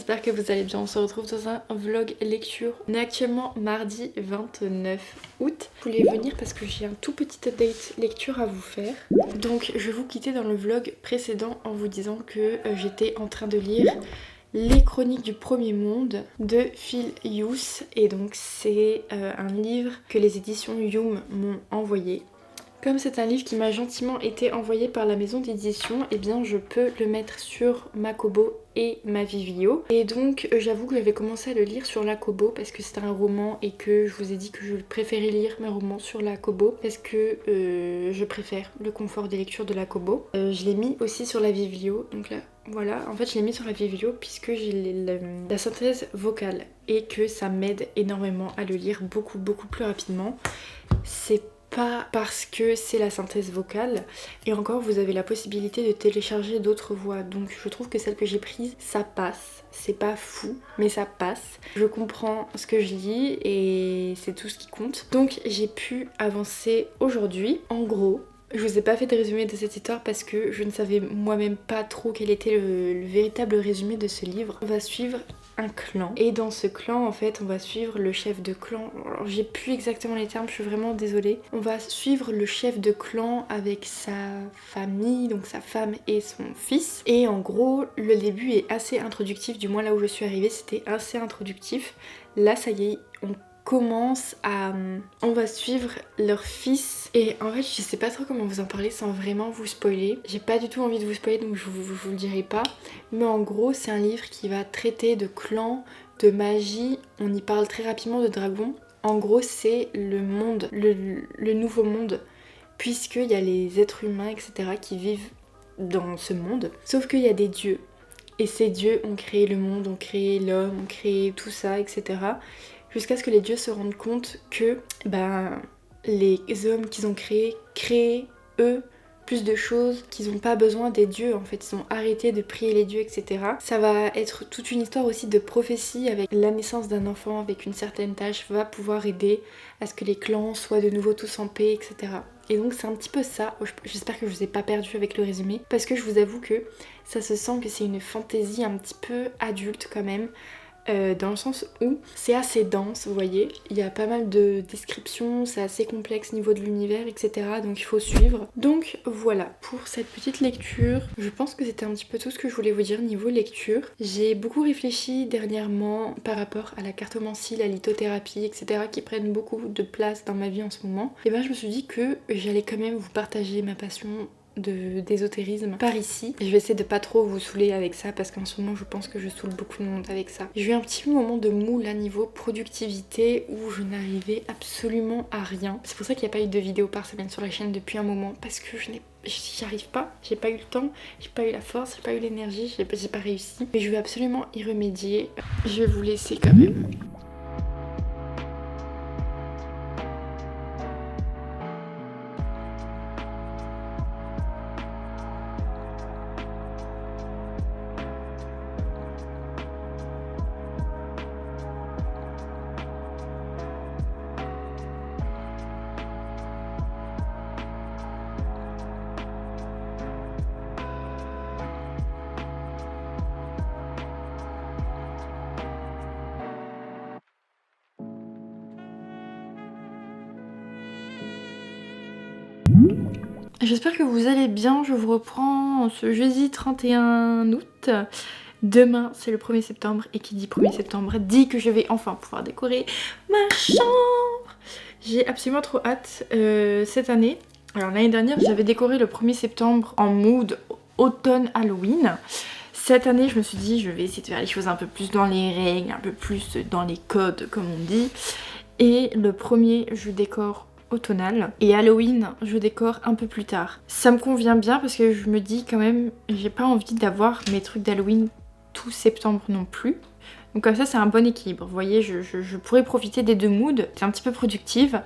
j'espère que vous allez bien. On se retrouve dans un vlog lecture. On est actuellement mardi 29 août. Je voulais venir parce que j'ai un tout petit update lecture à vous faire. Donc je vais vous quitter dans le vlog précédent en vous disant que j'étais en train de lire Les Chroniques du Premier Monde de Phil Hughes. Et donc c'est un livre que les éditions Youm m'ont envoyé. Comme c'est un livre qui m'a gentiment été envoyé par la maison d'édition, eh bien je peux le mettre sur ma Kobo et ma Vivio. Et donc j'avoue que j'avais commencé à le lire sur la Kobo parce que c'est un roman et que je vous ai dit que je préférais lire mes romans sur la Kobo parce que je préfère le confort des lectures de la Kobo. Je l'ai mis aussi sur la Vivio, donc là voilà, en fait je l'ai mis sur la Vivio puisque j'ai la synthèse vocale et que ça m'aide énormément à le lire beaucoup plus rapidement. C'est pas parce que c'est la synthèse vocale, et encore vous avez la possibilité de télécharger d'autres voix, donc je trouve que celle que j'ai prise ça passe, c'est pas fou mais ça passe, je comprends ce que je lis et c'est tout ce qui compte. Donc j'ai pu avancer aujourd'hui. En gros, je vous ai pas fait de résumé de cette histoire parce que je ne savais moi-même pas trop quel était le véritable résumé de ce livre. On va suivre un clan et dans ce clan en fait on va suivre le chef de clan. Alors j'ai plus exactement les termes, je suis vraiment désolée. On va suivre le chef de clan avec sa famille, donc sa femme et son fils. Et en gros le début est assez introductif, du moins là où je suis arrivée c'était assez introductif. Là ça y est, on va suivre leur fils et en fait je sais pas trop comment vous en parler sans vraiment vous spoiler. J'ai pas du tout envie de vous spoiler donc je vous le dirai pas, mais en gros c'est un livre qui va traiter de clans, de magie, on y parle très rapidement de dragons. En gros c'est le monde, le nouveau monde, puisqu'il y a les êtres humains etc qui vivent dans ce monde, sauf qu'il y a des dieux et ces dieux ont créé le monde, ont créé l'homme, ont créé tout ça etc, jusqu'à ce que les dieux se rendent compte que les hommes qu'ils ont créent eux plus de choses, qu'ils n'ont pas besoin des dieux en fait, ils ont arrêté de prier les dieux etc. Ça va être toute une histoire aussi de prophétie, avec la naissance d'un enfant avec une certaine tâche va pouvoir aider à ce que les clans soient de nouveau tous en paix etc. Et donc c'est un petit peu ça, j'espère que je vous ai pas perdu avec le résumé, parce que je vous avoue que ça se sent que c'est une fantaisie un petit peu adulte quand même. Dans le sens où c'est assez dense, vous voyez, il y a pas mal de descriptions, c'est assez complexe au niveau de l'univers, etc. Donc il faut suivre. Donc voilà, pour cette petite lecture, je pense que c'était un petit peu tout ce que je voulais vous dire niveau lecture. J'ai beaucoup réfléchi dernièrement par rapport à la cartomancie, la lithothérapie, etc. qui prennent beaucoup de place dans ma vie en ce moment. Et ben je me suis dit que j'allais quand même vous partager ma passion d'ésotérisme par ici. Je vais essayer de pas trop vous saouler avec ça parce qu'en ce moment je pense que je saoule beaucoup de monde avec ça. J'ai eu un petit moment de mou là niveau productivité où je n'arrivais absolument à rien. C'est pour ça qu'il n'y a pas eu de vidéo par semaine sur la chaîne depuis un moment, parce que j'y arrive pas, j'ai pas eu le temps, j'ai pas eu la force, j'ai pas eu l'énergie, j'ai pas réussi. Mais je vais absolument y remédier. Je vais vous laisser quand même. J'espère que vous allez bien, je vous reprends ce jeudi 31 août. Demain c'est le 1er septembre et qui dit 1er septembre dit que je vais enfin pouvoir décorer ma chambre. J'ai absolument trop hâte cette année. Alors l'année dernière j'avais décoré le 1er septembre en mood automne Halloween. Cette année je me suis dit je vais essayer de faire les choses un peu plus dans les règles, un peu plus dans les codes comme on dit. Et le premier je décore automnal et Halloween je décore un peu plus tard. Ça me convient bien parce que je me dis quand même j'ai pas envie d'avoir mes trucs d'Halloween tout septembre non plus. Donc comme ça c'est un bon équilibre. Vous voyez je pourrais profiter des deux moods. C'est un petit peu productive.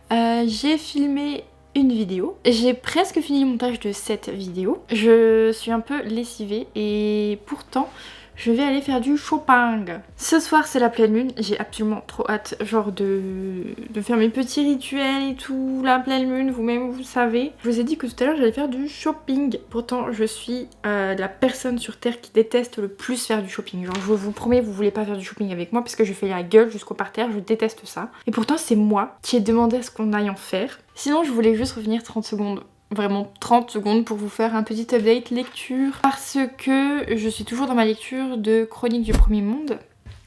J'ai filmé une vidéo. J'ai presque fini le montage de cette vidéo. Je suis un peu lessivée et pourtant je vais aller faire du shopping. Ce soir c'est la pleine lune, j'ai absolument trop hâte genre de faire mes petits rituels et tout, la pleine lune, vous-même vous savez. Je vous ai dit que tout à l'heure j'allais faire du shopping, pourtant je suis la personne sur terre qui déteste le plus faire du shopping. Genre je vous promets, vous voulez pas faire du shopping avec moi parce que je fais la gueule jusqu'au parterre, je déteste ça. Et pourtant c'est moi qui ai demandé à ce qu'on aille en faire. Sinon je voulais juste revenir 30 secondes. Vraiment 30 secondes pour vous faire un petit update lecture parce que je suis toujours dans ma lecture de Chronique du Premier Monde.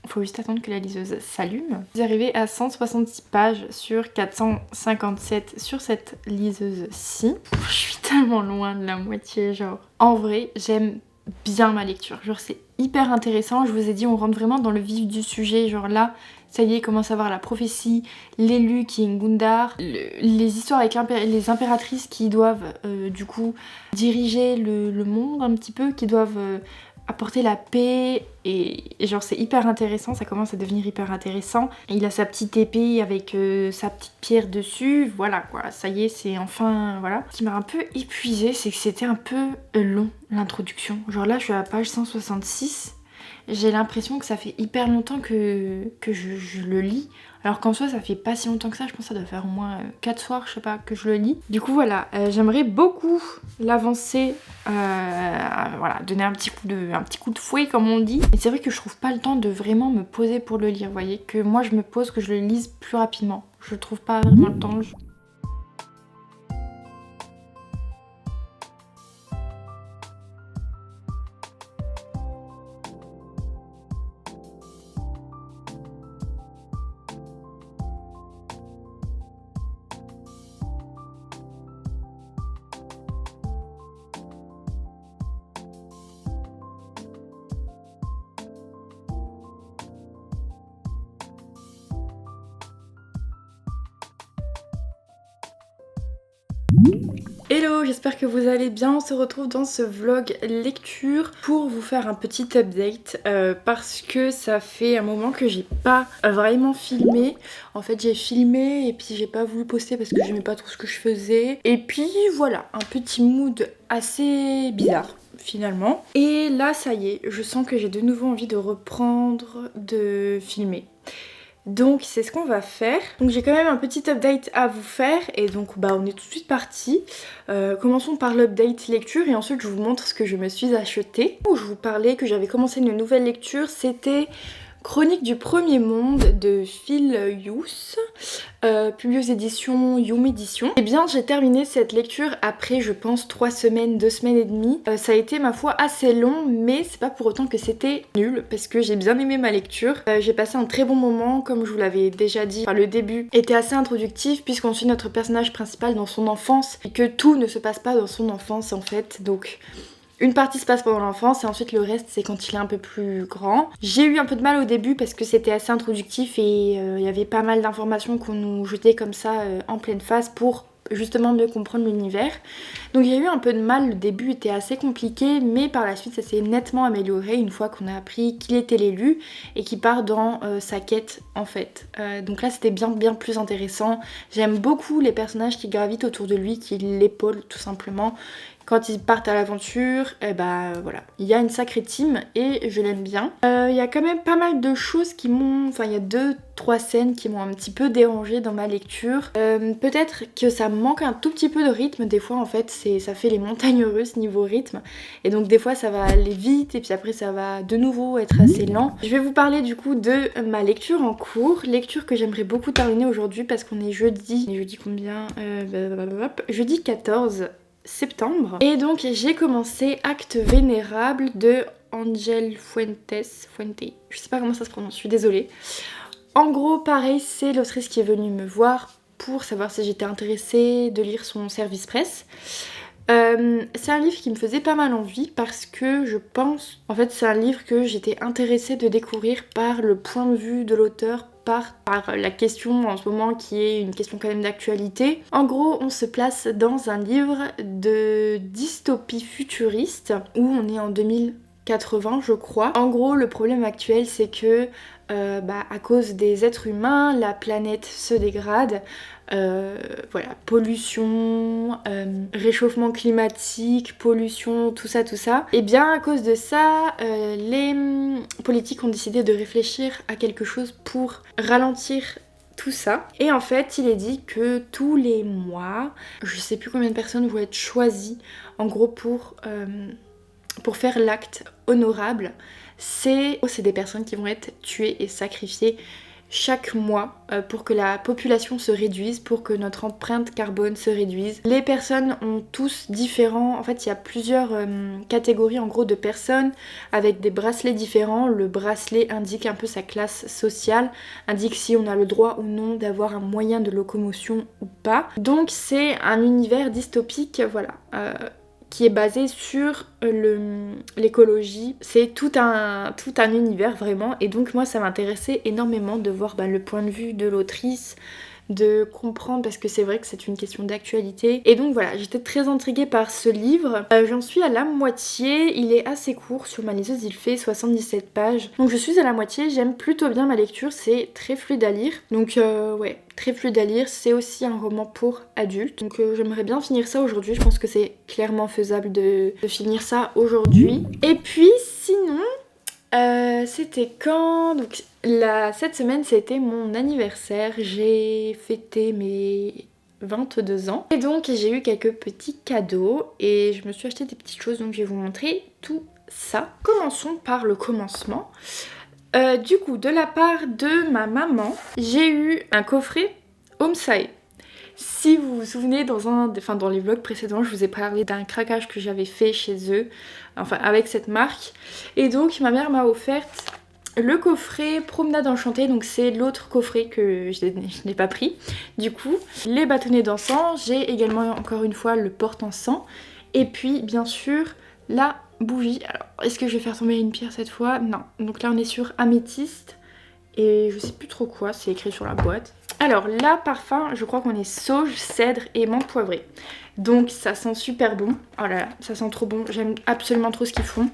Il faut juste attendre que la liseuse s'allume. Vous arrivez à 166 pages sur 457 sur cette liseuse-ci. Je suis tellement loin de la moitié, genre. En vrai, j'aime bien ma lecture. Genre c'est hyper intéressant. Je vous ai dit, on rentre vraiment dans le vif du sujet. Genre là, ça y est, commence à voir la prophétie, l'élu qui est une Gundar, les histoires avec les impératrices qui doivent du coup diriger le monde un petit peu, qui doivent apporter la paix et genre c'est hyper intéressant, ça commence à devenir hyper intéressant. Et il a sa petite épée avec sa petite pierre dessus, voilà quoi, ça y est, c'est enfin, voilà. Ce qui m'a un peu épuisée, c'est que c'était un peu long l'introduction. Genre là je suis à la page 166. J'ai l'impression que ça fait hyper longtemps que je le lis. Alors qu'en soi ça fait pas si longtemps que ça, je pense que ça doit faire au moins 4 soirs, je sais pas, que je le lis. Du coup voilà, j'aimerais beaucoup l'avancer, voilà, donner un petit coup de fouet comme on dit. Et c'est vrai que je trouve pas le temps de vraiment me poser pour le lire, vous voyez, que moi je me pose, que je le lise plus rapidement. Je trouve pas vraiment le temps. Hello, j'espère que vous allez bien. On se retrouve dans ce vlog lecture pour vous faire un petit update parce que ça fait un moment que j'ai pas vraiment filmé. En fait j'ai filmé et puis j'ai pas voulu poster parce que j'aimais pas trop ce que je faisais. Et puis voilà, un petit mood assez bizarre finalement. Et là ça y est, je sens que j'ai de nouveau envie de reprendre de filmer. Donc c'est ce qu'on va faire. Donc j'ai quand même un petit update à vous faire et donc bah on est tout de suite parti. Commençons par l'update lecture et ensuite je vous montre ce que je me suis acheté. Je vous parlais que j'avais commencé une nouvelle lecture, c'était Chronique du Premier Monde de Phil Hughes, publié aux éditions Youm Éditions. Et bien j'ai terminé cette lecture après je pense 2 semaines et demie. Ça a été ma foi assez long mais c'est pas pour autant que c'était nul parce que j'ai bien aimé ma lecture. J'ai passé un très bon moment comme je vous l'avais déjà dit. Enfin, le début était assez introductif puisqu'on suit notre personnage principal dans son enfance et que tout ne se passe pas dans son enfance en fait, donc une partie se passe pendant l'enfance et ensuite le reste c'est quand il est un peu plus grand. J'ai eu un peu de mal au début parce que c'était assez introductif et il y avait pas mal d'informations qu'on nous jetait comme ça en pleine face pour justement mieux comprendre l'univers. Donc il y a eu un peu de mal, le début était assez compliqué mais par la suite ça s'est nettement amélioré une fois qu'on a appris qu'il était l'élu et qu'il part dans sa quête en fait. Donc là c'était bien plus intéressant. J'aime beaucoup les personnages qui gravitent autour de lui, qui l'épaulent tout simplement. Quand ils partent à l'aventure, et bah voilà, il y a une sacrée team et je l'aime bien. Il y a quand même pas mal de choses qui m'ont... Enfin il y a 2-3 scènes qui m'ont un petit peu dérangée dans ma lecture. Peut-être que ça manque un tout petit peu de rythme, des fois en fait ça fait les montagnes russes niveau rythme. Et donc des fois ça va aller vite et puis après ça va de nouveau être assez lent. Je vais vous parler du coup de ma lecture en cours. Lecture que j'aimerais beaucoup terminer aujourd'hui parce qu'on est jeudi. Jeudi combien Jeudi 14 septembre. Et donc j'ai commencé Acte Vénérable de Angel Fuente. Je sais pas comment ça se prononce, je suis désolée. En gros pareil, c'est l'autrice qui est venue me voir pour savoir si j'étais intéressée de lire son service presse. C'est un livre qui me faisait pas mal envie parce que je pense... En fait c'est un livre que j'étais intéressée de découvrir par le point de vue de l'auteur, par la question en ce moment qui est une question quand même d'actualité. En gros on se place dans un livre de dystopie futuriste où on est en 2080 je crois. En gros le problème actuel c'est que à cause des êtres humains, la planète se dégrade. Voilà, pollution, réchauffement climatique, pollution, tout ça. Et bien à cause de ça, les politiques ont décidé de réfléchir à quelque chose pour ralentir tout ça. Et en fait, il est dit que tous les mois, je sais plus combien de personnes vont être choisies, en gros pour faire l'acte honorable. C'est des personnes qui vont être tuées et sacrifiées chaque mois pour que la population se réduise, pour que notre empreinte carbone se réduise. Les personnes ont tous différents, en fait il y a plusieurs catégories en gros de personnes avec des bracelets différents. Le bracelet indique un peu sa classe sociale, indique si on a le droit ou non d'avoir un moyen de locomotion ou pas. Donc c'est un univers dystopique, voilà. Qui est basé sur l'écologie. C'est tout un univers vraiment, et donc moi ça m'intéressait énormément de voir le point de vue de l'autrice, de comprendre, parce que c'est vrai que c'est une question d'actualité. Et donc voilà, j'étais très intriguée par ce livre. J'en suis à la moitié, il est assez court, sur ma liseuse il fait 77 pages. Donc je suis à la moitié, j'aime plutôt bien ma lecture, c'est très fluide à lire. Donc ouais, très fluide à lire, c'est aussi un roman pour adultes. Donc j'aimerais bien finir ça aujourd'hui, je pense que c'est clairement faisable de finir ça aujourd'hui. Et puis sinon... c'était quand? Donc cette semaine c'était mon anniversaire, j'ai fêté mes 22 ans et donc j'ai eu quelques petits cadeaux et je me suis acheté des petites choses, donc je vais vous montrer tout ça. Commençons par le commencement. Du coup, de la part de ma maman, j'ai eu un coffret Homesai. Si vous vous souvenez, dans les vlogs précédents, je vous ai parlé d'un craquage que j'avais fait chez eux, enfin avec cette marque. Et donc ma mère m'a offert le coffret Promenade Enchantée, donc c'est l'autre coffret que je n'ai pas pris. Du coup, les bâtonnets d'encens, j'ai également encore une fois le porte-encens. Et puis bien sûr la bougie. Alors, est-ce que je vais faire tomber une pierre cette fois? Non. Donc là on est sur améthyste et je sais plus trop quoi, c'est écrit sur la boîte. Alors là, parfum, je crois qu'on est sauge, cèdre et menthe poivrée. Donc ça sent super bon. Oh là là, ça sent trop bon. J'aime absolument trop ce qu'ils font.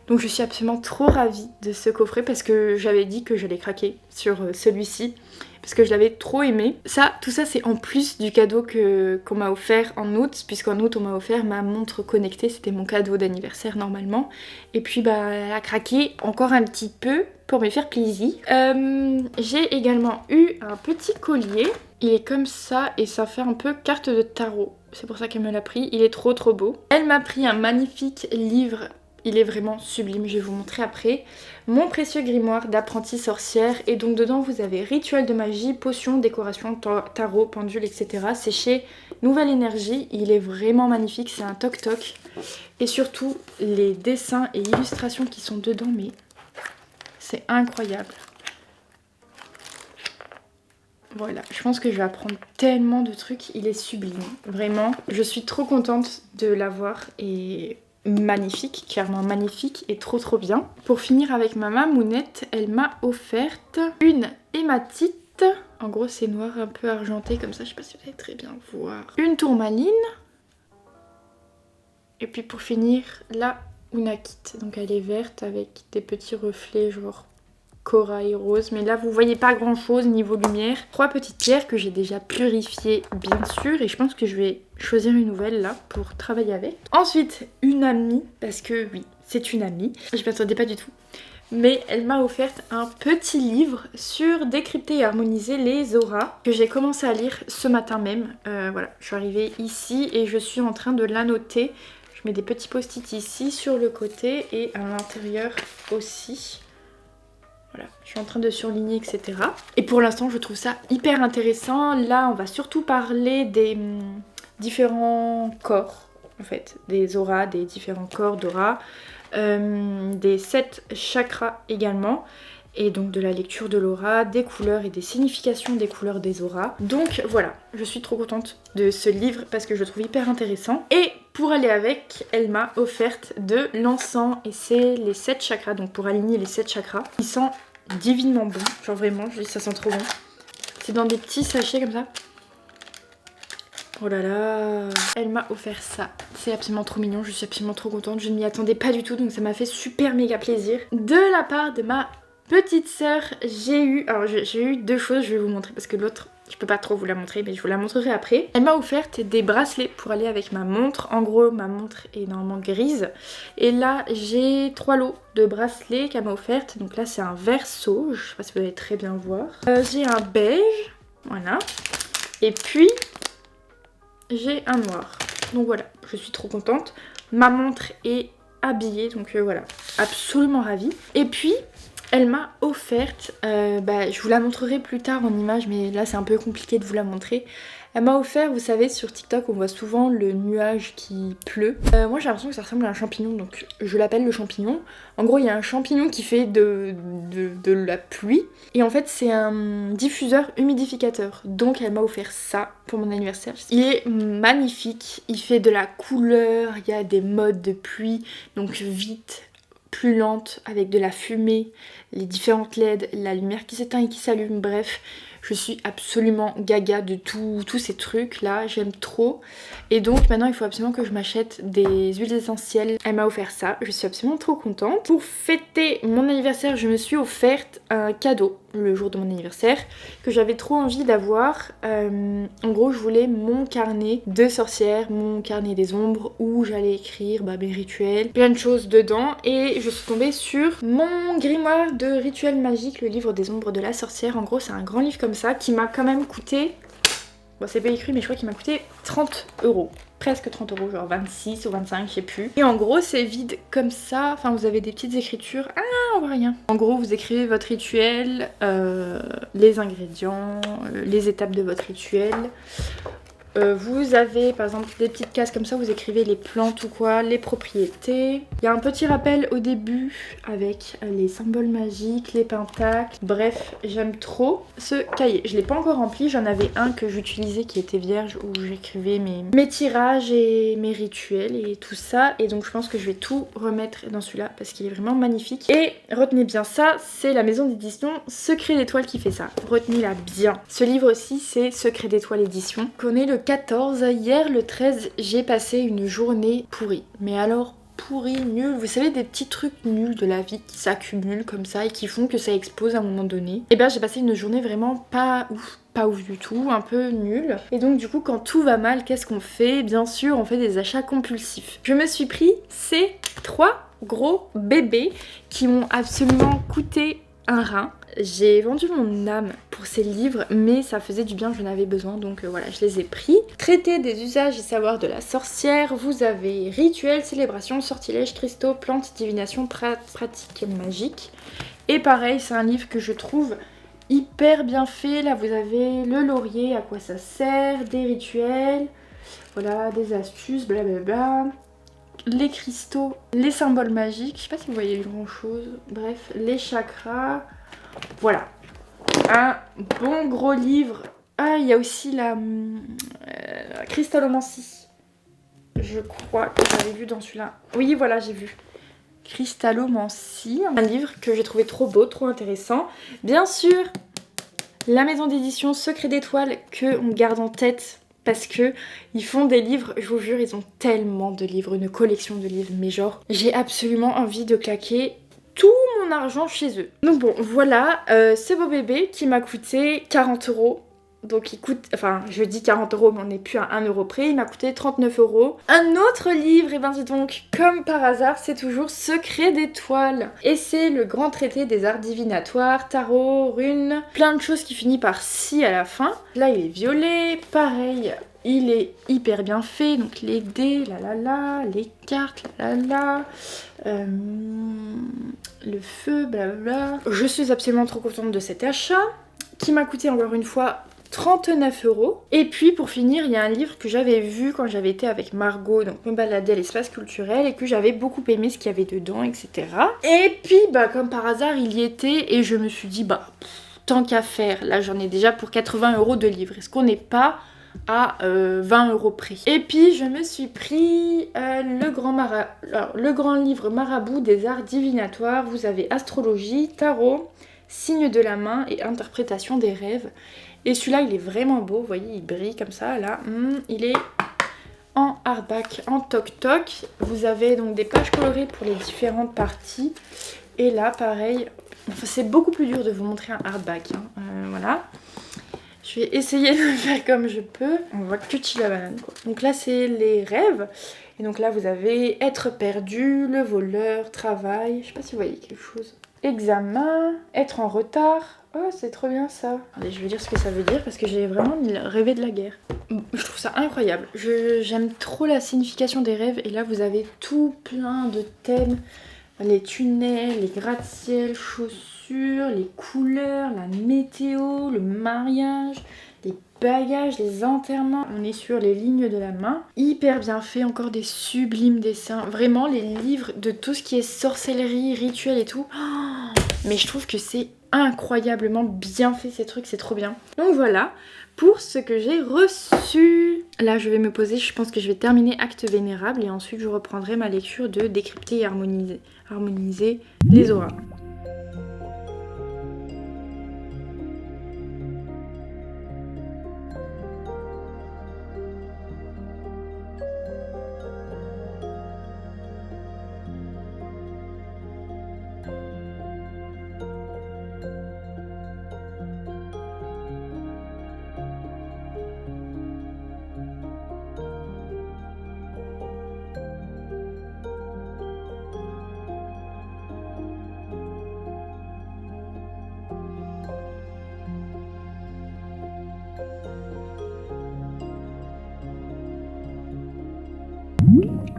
Donc je suis absolument trop ravie de ce coffret parce que j'avais dit que j'allais craquer sur celui-ci. Parce que je l'avais trop aimé. Tout ça c'est en plus du cadeau qu'on m'a offert en août. Puisqu'en août on m'a offert ma montre connectée. C'était mon cadeau d'anniversaire normalement. Et puis elle a craqué encore un petit peu pour me faire plaisir. J'ai également eu un petit collier. Il est comme ça et ça fait un peu carte de tarot. C'est pour ça qu'elle me l'a pris. Il est trop beau. Elle m'a pris un magnifique livre. Il est vraiment sublime, je vais vous montrer après. Mon précieux grimoire d'apprentie sorcière. Et donc dedans vous avez rituel de magie, potions, décoration, tarot, pendule, etc. C'est chez Nouvelle Énergie. Il est vraiment magnifique, c'est un toc-toc. Et surtout les dessins et illustrations qui sont dedans, mais c'est incroyable. Voilà, je pense que je vais apprendre tellement de trucs, il est sublime. Vraiment, je suis trop contente de l'avoir et... magnifique, clairement magnifique et trop bien. Pour finir avec ma mamounette, elle m'a offerte une hématite. En gros c'est noir un peu argenté comme ça, je sais pas si vous allez très bien voir. Une tourmaline. Et puis pour finir la unakite. Donc elle est verte avec des petits reflets genre corail rose, mais là vous voyez pas grand chose niveau lumière. 3 petites pierres que j'ai déjà purifiées bien sûr, et je pense que je vais choisir une nouvelle là pour travailler avec. Ensuite une amie, parce que oui c'est une amie, je m'attendais pas du tout, mais elle m'a offert un petit livre sur décrypter et harmoniser les auras que j'ai commencé à lire ce matin même. Voilà, je suis arrivée ici et je suis en train de l'annoter. Je mets des petits post-it ici sur le côté et à l'intérieur aussi. Voilà, je suis en train de surligner, etc. Et pour l'instant, je trouve ça hyper intéressant. Là, on va surtout parler des différents corps, en fait. Des auras, des différents corps d'auras. Des 7 chakras également. Et donc de la lecture de l'aura, des couleurs et des significations des couleurs des auras. Donc voilà, je suis trop contente de ce livre parce que je le trouve hyper intéressant. Et pour aller avec, elle m'a offerte de l'encens et c'est les 7 chakras, donc pour aligner les 7 chakras. Il sent divinement bon, genre vraiment, je dis ça sent trop bon. C'est dans des petits sachets comme ça. Oh là là, elle m'a offert ça. C'est absolument trop mignon, je suis absolument trop contente. Je ne m'y attendais pas du tout, donc ça m'a fait super méga plaisir. De la part de ma petite sœur, j'ai eu deux choses, je vais vous montrer parce que l'autre, je peux pas trop vous la montrer, mais je vous la montrerai après. Elle m'a offert des bracelets pour aller avec ma montre. En gros, ma montre est normalement grise. Et là, j'ai 3 lots de bracelets qu'elle m'a offertes. Donc là, c'est un verso, je sais pas si vous allez très bien voir. J'ai un beige, voilà. Et puis, j'ai un noir. Donc voilà, je suis trop contente. Ma montre est habillée, donc voilà, absolument ravie. Et puis, elle m'a offerte, je vous la montrerai plus tard en image, mais là c'est un peu compliqué de vous la montrer. Elle m'a offert, vous savez, sur TikTok on voit souvent le nuage qui pleut. Moi j'ai l'impression que ça ressemble à un champignon, donc je l'appelle le champignon. En gros il y a un champignon qui fait de la pluie, et en fait c'est un diffuseur humidificateur. Donc elle m'a offert ça pour mon anniversaire. Il est magnifique, il fait de la couleur, il y a des modes de pluie, donc vite, plus lente, avec de la fumée, les différentes LED, la lumière qui s'éteint et qui s'allume, bref. Je suis absolument gaga de tous ces trucs là, j'aime trop. Et donc maintenant il faut absolument que je m'achète des huiles essentielles. Elle m'a offert ça, je suis absolument trop contente. Pour fêter mon anniversaire, je me suis offerte un cadeau le jour de mon anniversaire que j'avais trop envie d'avoir. En gros je voulais mon carnet de sorcière, mon carnet des ombres où j'allais écrire mes rituels, plein de choses dedans, et je suis tombée sur mon grimoire de rituels magiques, le livre des ombres de la sorcière. En gros c'est un grand livre comme ça qui m'a quand même coûté, bon c'est pas écrit mais je crois qu'il m'a coûté 30 €. Presque 30 €, genre 26 ou 25, je sais plus. Et en gros c'est vide comme ça, enfin vous avez des petites écritures, on voit rien. En gros vous écrivez votre rituel, les ingrédients, les étapes de votre rituel. Vous avez par exemple des petites cases comme ça, vous écrivez les plantes ou quoi, les propriétés. Il y a un petit rappel au début avec les symboles magiques, les pentacles. Bref, j'aime trop ce cahier. Je l'ai pas encore rempli, j'en avais un que j'utilisais qui était vierge où j'écrivais mes tirages et mes rituels et tout ça. Et donc je pense que je vais tout remettre dans celui-là parce qu'il est vraiment magnifique. Et retenez bien ça, c'est la maison d'édition Secret d'Étoile qui fait ça. Retenez-la bien. Ce livre aussi c'est Secret d'Étoile édition. On est le 14, hier le 13, j'ai passé une journée pourrie. Mais alors pourrie, nulle, vous savez des petits trucs nuls de la vie qui s'accumulent comme ça et qui font que ça explose à un moment donné. Et bien j'ai passé une journée vraiment pas ouf du tout, un peu nulle. Et donc du coup quand tout va mal, qu'est-ce qu'on fait? Bien sûr on fait des achats compulsifs. Je me suis pris ces 3 gros bébés qui m'ont absolument coûté un rein. J'ai vendu mon âme pour ces livres, mais ça faisait du bien, j'en avais besoin, donc voilà, je les ai pris. Traité des usages et savoirs de la sorcière, vous avez rituels, célébrations, sortilèges, cristaux, plantes, divination, pratiques magiques. Et pareil, c'est un livre que je trouve hyper bien fait. Là, vous avez le laurier, à quoi ça sert, des rituels, voilà, des astuces, blablabla. Les cristaux, les symboles magiques, je sais pas si vous voyez grand chose, bref, les chakras, voilà, un bon gros livre. Ah, il y a aussi la cristallomancie, je crois que j'avais vu dans celui-là, oui voilà j'ai vu, cristallomancie, un livre que j'ai trouvé trop beau, trop intéressant. Bien sûr, la maison d'édition Secret d'Étoile que on garde en tête. Parce que ils font des livres, je vous jure, ils ont tellement de livres, une collection de livres, mais genre, j'ai absolument envie de claquer tout mon argent chez eux. Donc bon, voilà, ce beau bébé qui m'a coûté 40 €. Donc il coûte, enfin je dis 40 €, mais on n'est plus à 1 € près, il m'a coûté 39 €. Un autre livre, et ben dis donc, comme par hasard, c'est toujours Secret d'Étoile. Et c'est le grand traité des arts divinatoires, tarot, runes, plein de choses qui finit par si à la fin. Là il est violet, pareil, il est hyper bien fait, donc les dés, les cartes, le feu, blablabla. Je suis absolument trop contente de cet achat, qui m'a coûté encore une fois 39 €. Et puis pour finir, il y a un livre que j'avais vu quand j'avais été avec Margot, donc me balader à l'espace culturel, et que j'avais beaucoup aimé ce qu'il y avait dedans, etc. Et puis comme par hasard il y était, et je me suis dit tant qu'à faire, là j'en ai déjà pour 80 € de livres, est-ce qu'on n'est pas à 20 € près? Et puis je me suis pris le grand livre marabout des arts divinatoires. Vous avez astrologie, tarot, signe de la main et interprétation des rêves. Et celui-là il est vraiment beau, vous voyez il brille comme ça là, il est en hardback, en toc-toc. Vous avez donc des pages colorées pour les différentes parties. Et là pareil, enfin, c'est beaucoup plus dur de vous montrer un hardback, hein. Voilà. Je vais essayer de le faire comme je peux. On voit que tu la banane quoi. Donc là c'est les rêves. Et donc là vous avez être perdu, le voleur, travail. Je sais pas si vous voyez quelque chose. Examen, être en retard. Oh c'est trop bien ça. Allez, je vais dire ce que ça veut dire parce que j'ai vraiment rêvé de la guerre. Je trouve ça incroyable. J'aime trop la signification des rêves. Et là vous avez tout plein de thèmes. Les tunnels, les gratte-ciel, chaussures, les couleurs, la météo, le mariage, les bagages, les enterrements. On est sur les lignes de la main. Hyper bien fait, encore des sublimes dessins. Vraiment, les livres de tout ce qui est sorcellerie, rituel et tout. Oh, mais je trouve que c'est incroyablement bien fait ces trucs, c'est trop bien. Donc voilà pour ce que j'ai reçu. Là je vais me poser, je pense que je vais terminer Acte Vénérable et ensuite je reprendrai ma lecture de Décrypter et harmoniser les auras.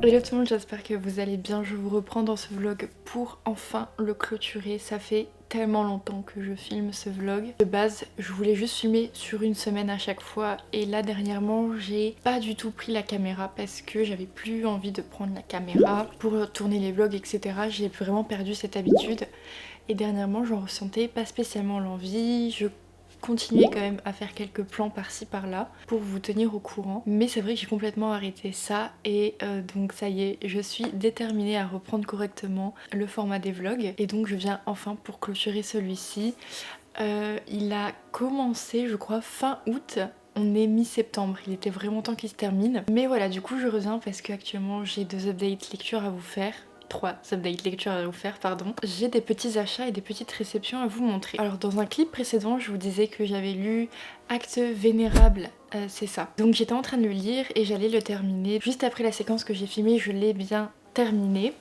Hello tout le monde, j'espère que vous allez bien. Je vous reprends dans ce vlog pour enfin le clôturer. Ça fait tellement longtemps que je filme ce vlog. De base, je voulais juste filmer sur une semaine à chaque fois. Et là, dernièrement, j'ai pas du tout pris la caméra parce que j'avais plus envie de prendre la caméra pour tourner les vlogs, etc. J'ai vraiment perdu cette habitude. Et dernièrement, j'en ressentais pas spécialement l'envie. Je continuer quand même à faire quelques plans par-ci par-là pour vous tenir au courant, mais c'est vrai que j'ai complètement arrêté ça et donc ça y est, je suis déterminée à reprendre correctement le format des vlogs et donc je viens enfin pour clôturer celui-ci. Il a commencé je crois fin août. On est mi-septembre, il était vraiment temps qu'il se termine. Mais voilà, du coup je reviens parce qu'actuellement j'ai 2 updates lecture à vous faire. 3 update lecture à vous faire, pardon. J'ai des petits achats et des petites réceptions à vous montrer. Alors dans un clip précédent, je vous disais que j'avais lu Acte Vénérable, c'est ça. Donc j'étais en train de le lire et j'allais le terminer. Juste après la séquence que j'ai filmée, je l'ai bien terminé.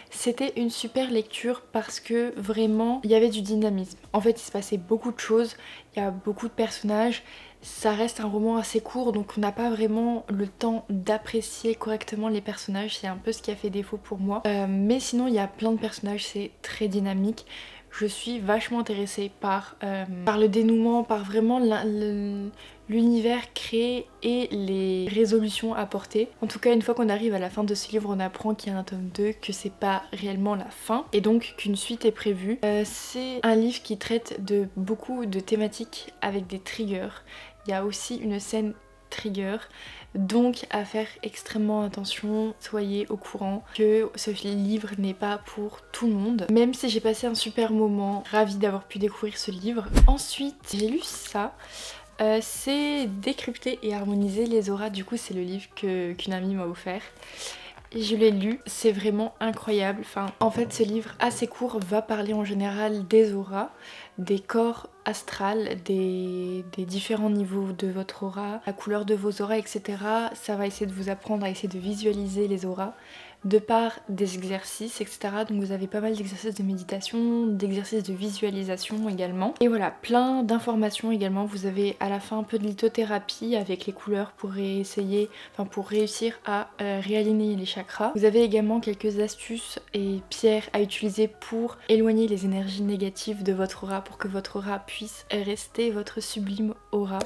C'était une super lecture parce que vraiment il y avait du dynamisme. En fait il se passait beaucoup de choses, il y a beaucoup de personnages. Ça reste un roman assez court donc on n'a pas vraiment le temps d'apprécier correctement les personnages, c'est un peu ce qui a fait défaut pour moi. Mais sinon il y a plein de personnages, c'est très dynamique. Je suis vachement intéressée par le dénouement, par vraiment l'univers créé et les résolutions apportées. En tout cas une fois qu'on arrive à la fin de ce livre on apprend qu'il y a un tome 2, que c'est pas réellement la fin et donc qu'une suite est prévue. C'est un livre qui traite de beaucoup de thématiques avec des triggers. Il y a aussi une scène trigger, donc à faire extrêmement attention, soyez au courant que ce livre n'est pas pour tout le monde, même si j'ai passé un super moment, ravie d'avoir pu découvrir ce livre. Ensuite j'ai lu ça, c'est Décrypter et harmoniser les auras, du coup c'est le livre qu'une amie m'a offert. Et je l'ai lu, c'est vraiment incroyable. Enfin, en fait, ce livre assez court va parler en général des auras, des corps astrales, des différents niveaux de votre aura, la couleur de vos auras, etc. Ça va essayer de vous apprendre à essayer de visualiser les auras de par des exercices, etc. Donc vous avez pas mal d'exercices de méditation, d'exercices de visualisation également. Et voilà, plein d'informations également. Vous avez à la fin un peu de lithothérapie avec les couleurs pour pour réussir à réaligner les chakras. Vous avez également quelques astuces et pierres à utiliser pour éloigner les énergies négatives de votre aura, pour que votre aura puisse rester votre sublime aura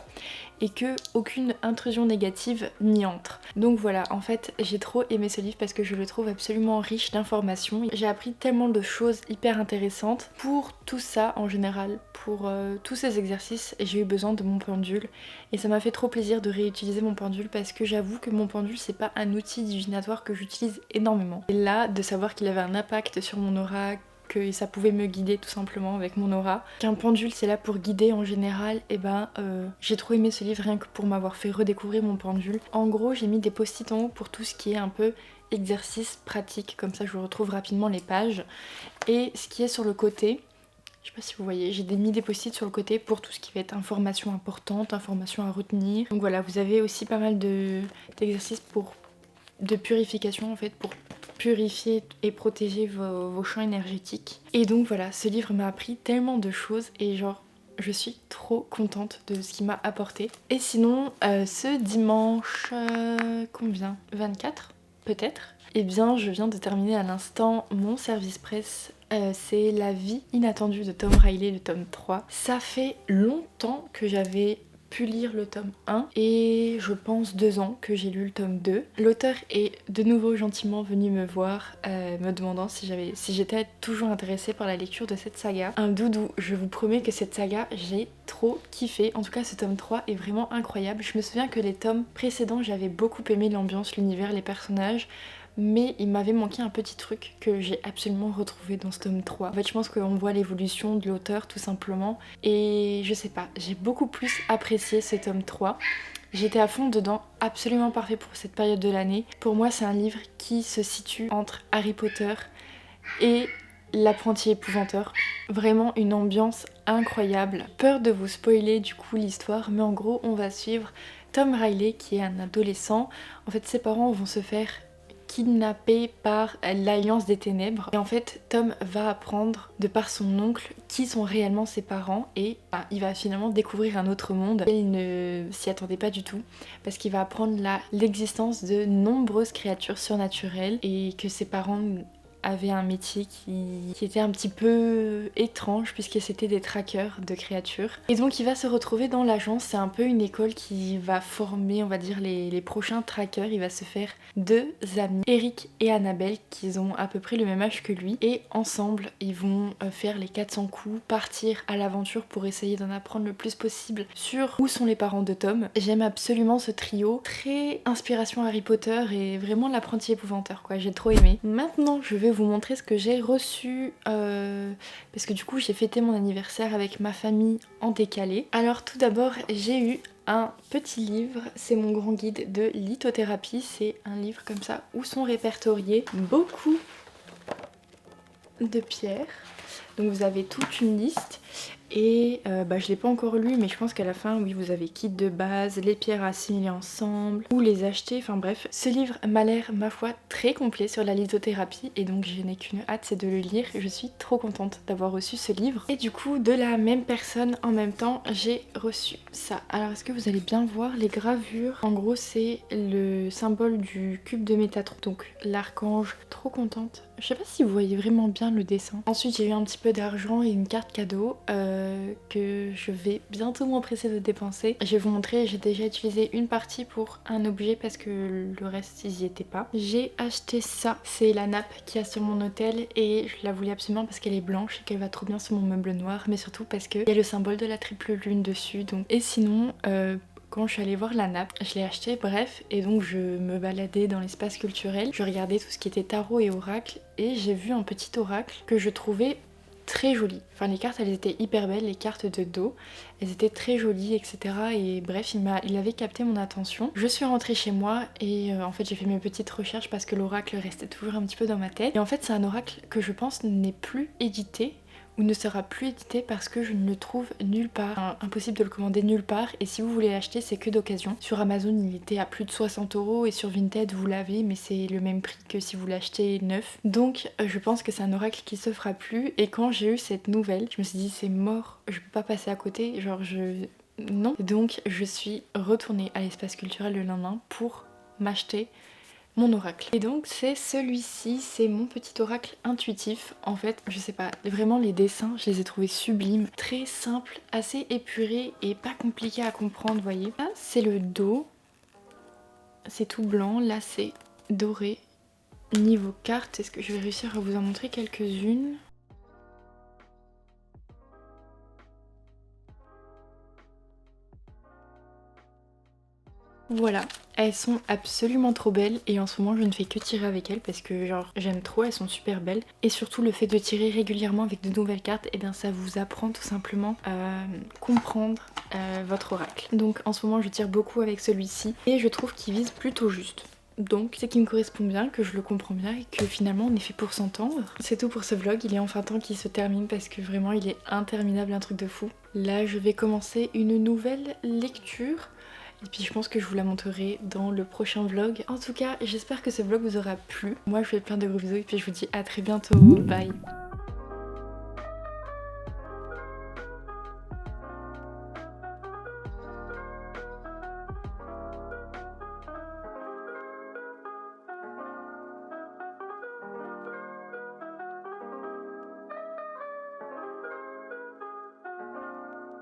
et que aucune intrusion négative n'y entre. Donc voilà, en fait j'ai trop aimé ce livre parce que je le trouve absolument riche d'informations. J'ai appris tellement de choses hyper intéressantes. Pour tout ça en général, pour tous ces exercices, j'ai eu besoin de mon pendule et ça m'a fait trop plaisir de réutiliser mon pendule parce que j'avoue que mon pendule c'est pas un outil divinatoire que j'utilise énormément. Et là, de savoir qu'il avait un impact sur mon aura, que ça pouvait me guider tout simplement avec mon aura, qu'un pendule c'est là pour guider en général, et j'ai trop aimé ce livre rien que pour m'avoir fait redécouvrir mon pendule. En gros j'ai mis des post-it en haut pour tout ce qui est un peu exercices pratiques, comme ça je retrouve rapidement les pages. Et ce qui est sur le côté, je sais pas si vous voyez, j'ai mis des post-it sur le côté pour tout ce qui va être information importante, information à retenir. Donc voilà, vous avez aussi pas mal d'exercices de purification en fait, pour purifier et protéger vos champs énergétiques. Et donc voilà, ce livre m'a appris tellement de choses et genre je suis trop contente de ce qu'il m'a apporté. Et sinon, ce dimanche, combien 24 peut-être. Eh bien, je viens de terminer à l'instant mon service presse. C'est La vie inattendue de Tom Riley, le tome 3. Ça fait longtemps que j'avais pu lire le tome 1 et je pense 2 ans que j'ai lu le tome 2. L'auteur est de nouveau gentiment venu me voir me demandant si j'étais toujours intéressée par la lecture de cette saga. Un doudou, je vous promets que cette saga j'ai trop kiffé. En tout cas ce tome 3 est vraiment incroyable. Je me souviens que les tomes précédents j'avais beaucoup aimé l'ambiance, l'univers, les personnages. Mais il m'avait manqué un petit truc que j'ai absolument retrouvé dans ce tome 3. En fait, je pense qu'on voit l'évolution de l'auteur tout simplement. Et je sais pas, j'ai beaucoup plus apprécié ce tome 3. J'étais à fond dedans, absolument parfait pour cette période de l'année. Pour moi, c'est un livre qui se situe entre Harry Potter et L'apprenti épouvanteur. Vraiment une ambiance incroyable. Peur de vous spoiler du coup l'histoire, mais en gros, on va suivre Tom Riley qui est un adolescent. En fait, ses parents vont se faire kidnappé par l'Alliance des Ténèbres. Et en fait, Tom va apprendre, de par son oncle, qui sont réellement ses parents et il va finalement découvrir un autre monde. Et il ne s'y attendait pas du tout parce qu'il va apprendre l'existence de nombreuses créatures surnaturelles et que ses parents avaient un métier qui était un petit peu étrange puisque c'était des trackers de créatures. Et donc il va se retrouver dans l'agence, c'est un peu une école qui va former on va dire les prochains trackers. Il va se faire 2 amis, Eric et Annabelle, qui ont à peu près le même âge que lui et ensemble ils vont faire les 400 coups, partir à l'aventure pour essayer d'en apprendre le plus possible sur où sont les parents de Tom. J'aime absolument ce trio, très inspiration Harry Potter et vraiment l'apprenti épouvanteur quoi, j'ai trop aimé. Maintenant je vais vous montrer ce que j'ai reçu parce que du coup j'ai fêté mon anniversaire avec ma famille en décalé. Alors tout d'abord j'ai eu un petit livre, c'est mon grand guide de lithothérapie, c'est un livre comme ça où sont répertoriés beaucoup de pierres. Donc vous avez toute une liste et je l'ai pas encore lu mais je pense qu'à la fin oui vous avez kit de base, les pierres à assimiler ensemble, ou les acheter, enfin bref. Ce livre m'a l'air ma foi très complet sur la lithothérapie et donc je n'ai qu'une hâte, c'est de le lire. Je suis trop contente d'avoir reçu ce livre. Et du coup de la même personne en même temps j'ai reçu ça. Alors est-ce que vous allez bien voir les gravures? En gros c'est le symbole du cube de Métatron, donc l'archange. Trop contente. Je sais pas si vous voyez vraiment bien le dessin. Ensuite j'ai eu un petit peu d'argent et une carte cadeau que je vais bientôt m'empresser de dépenser. Je vais vous montrer, j'ai déjà utilisé une partie pour un objet parce que le reste ils y étaient pas. J'ai acheté ça, c'est la nappe qu'il y a sur mon hôtel et je la voulais absolument parce qu'elle est blanche et qu'elle va trop bien sur mon meuble noir, mais surtout parce qu'il y a le symbole de la triple lune dessus. Donc. Et sinon quand je suis allée voir la nappe, je l'ai achetée, bref, et donc je me baladais dans l'espace culturel, je regardais tout ce qui était tarot et oracle, et j'ai vu un petit oracle que je trouvais très joli. Enfin les cartes elles étaient hyper belles, les cartes de dos, elles étaient très jolies etc. Et bref il avait capté mon attention. Je suis rentrée chez moi et en fait j'ai fait mes petites recherches parce que l'oracle restait toujours un petit peu dans ma tête. Et en fait c'est un oracle que je pense n'est plus édité ou ne sera plus édité parce que je ne le trouve nulle part. Impossible de le commander nulle part et si vous voulez l'acheter c'est que d'occasion. Sur Amazon il était à plus de 60 € et sur Vinted vous l'avez mais c'est le même prix que si vous l'achetez neuf. Donc je pense que c'est un oracle qui se fera plus et quand j'ai eu cette nouvelle je me suis dit c'est mort, je peux pas passer à côté, genre non. Donc je suis retournée à l'espace culturel le lendemain pour m'acheter mon oracle. Et donc c'est celui-ci, c'est mon petit oracle intuitif. En fait, je sais pas, vraiment les dessins, je les ai trouvés sublimes, très simples, assez épurés et pas compliqués à comprendre, vous voyez. Là, c'est le dos, c'est tout blanc, là c'est doré. Niveau carte, est-ce que je vais réussir à vous en montrer quelques-unes ? Voilà, elles sont absolument trop belles et en ce moment je ne fais que tirer avec elles parce que genre j'aime trop, elles sont super belles. Et surtout le fait de tirer régulièrement avec de nouvelles cartes, et bien ça vous apprend tout simplement à comprendre votre oracle. Donc en ce moment je tire beaucoup avec celui-ci et je trouve qu'il vise plutôt juste. Donc c'est qui me correspond bien, que je le comprends bien et que finalement on est fait pour s'entendre. C'est tout pour ce vlog, il est enfin temps qu'il se termine parce que vraiment il est interminable, un truc de fou. Là je vais commencer une nouvelle lecture et puis je pense que je vous la montrerai dans le prochain vlog. En tout cas j'espère que ce vlog vous aura plu. Moi je vous fais plein de gros bisous et puis je vous dis à très bientôt, bye.